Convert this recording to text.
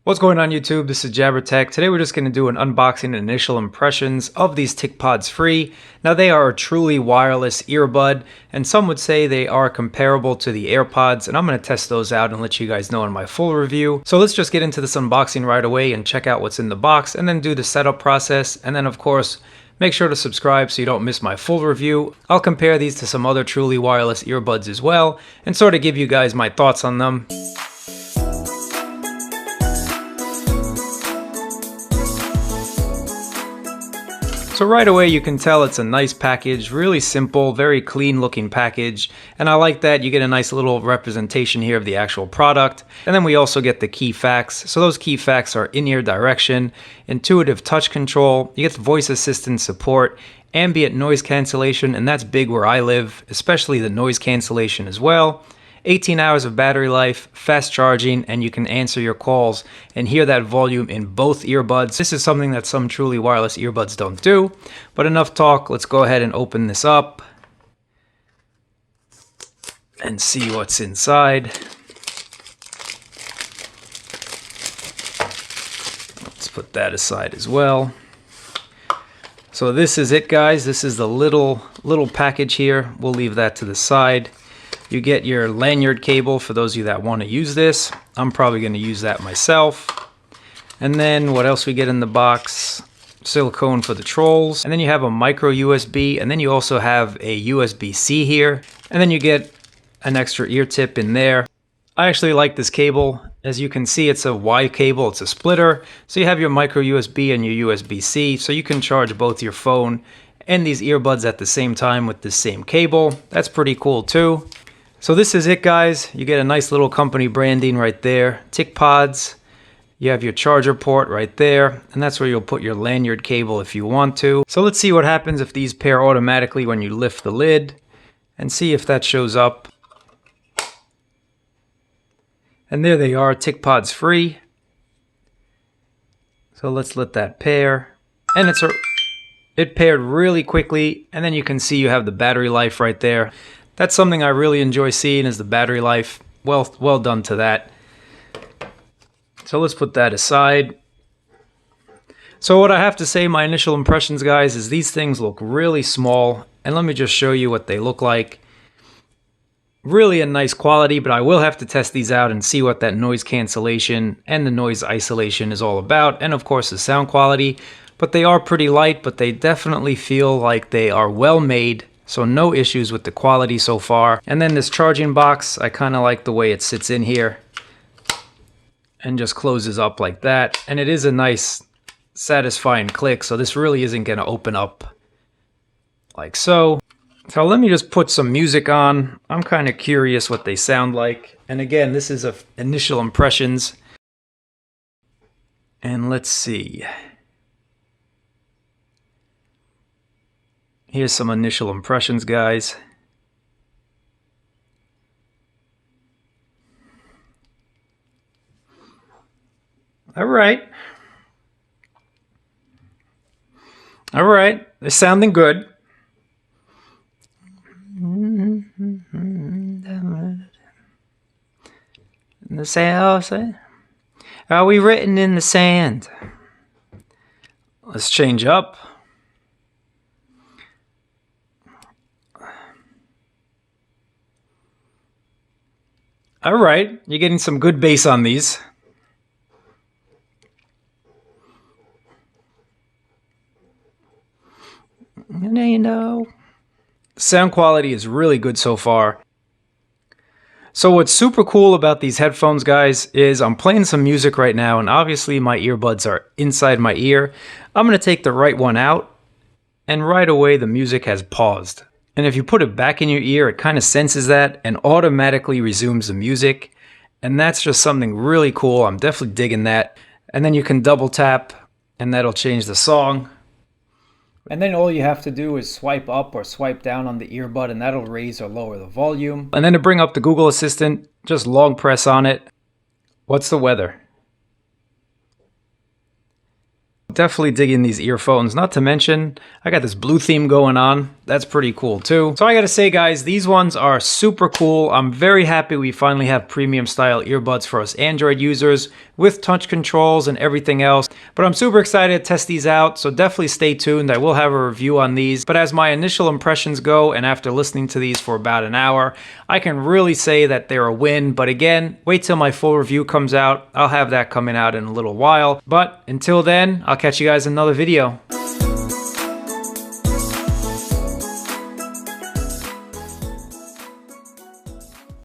What's going on YouTube? This is JabberTech. Today we're just going to do an unboxing and initial impressions of these TicPods Free. Now they are a truly wireless earbud, and some would say they are comparable to the AirPods, and I'm going to test those out and let you guys know in my full review. So let's just get into this unboxing right away and check out what's in the box, and then do the setup process, and then of course make sure to subscribe so you don't miss my full review. I'll compare these to some other truly wireless earbuds as well, and sort of give you guys my thoughts on them. So right away you can tell it's a nice package, really simple, very clean looking package, and I like that you get a nice little representation here of the actual product. And then we also get the key facts. So those key facts are in-ear direction, intuitive touch control, you get the voice assistant support, ambient noise cancellation, and that's big where I live, especially the noise cancellation as well. 18 hours of battery life, fast charging, and you can answer your calls and hear that volume in both earbuds. This is something that some truly wireless earbuds don't do. But enough talk, let's go ahead and open this up and see what's inside. Let's put that aside as well. So this is it, guys. This is the little package here. We'll leave that to the side. You get your lanyard cable for those of you that want to use this. I'm probably going to use that myself. And then what else we get in the box? Silicone for the trolls. And then you have a micro USB. And then you also have a USB-C here. And then you get an extra ear tip in there. I actually like this cable. As you can see, it's a Y cable. It's a splitter. So you have your micro USB and your USB-C. So you can charge both your phone and these earbuds at the same time with the same cable. That's pretty cool too. So this is it, guys. You get a nice little company branding right there. TicPods. You have your charger port right there, and that's where you'll put your lanyard cable if you want to. So let's see what happens if these pair automatically when you lift the lid, and see if that shows up. And there they are, TicPods Free. So let's let that pair. And it paired really quickly, and then you can see you have the battery life right there. That's something I really enjoy seeing, is the battery life. Well done to that. So let's put that aside. So what I have to say, my initial impressions, guys, is these things look really small. And let me just show you what they look like. Really a nice quality, but I will have to test these out and see what that noise cancellation and the noise isolation is all about. And of course the sound quality. But they are pretty light, but they definitely feel like they are well made. So no issues with the quality so far. And then this charging box, I kind of like the way it sits in here and just closes up like that. And it is a nice satisfying click, so this really isn't going to open up like so. So let me just put some music on. I'm kind of curious what they sound like. And again, this is initial impressions. And let's see. Here's some initial impressions, guys. All right. All right. They're sounding good. The sand. Are we written in the sand? Let's change up. All right, you're getting some good bass on these. You know, sound quality is really good so far. So what's super cool about these headphones, guys, is I'm playing some music right now, and obviously my earbuds are inside my ear. I'm going to take the right one out, and right away the music has paused. And if you put it back in your ear, it kind of senses that and automatically resumes the music. And that's just something really cool. I'm definitely digging that. And then you can double tap and that'll change the song. And then all you have to do is swipe up or swipe down on the earbud and that'll raise or lower the volume. And then to bring up the Google Assistant, just long press on it. What's the weather? Definitely digging these earphones. Not to mention, I got this blue theme going on. That's pretty cool too. So I gotta say guys, these ones are super cool. I'm very happy we finally have premium style earbuds for us Android users with touch controls and everything else. But I'm super excited to test these out, so definitely stay tuned. I will have a review on these. But as my initial impressions go, and after listening to these for about an hour, I can really say that they're a win. But again, wait till my full review comes out. I'll have that coming out in a little while. But until then, I'll catch you guys in another video.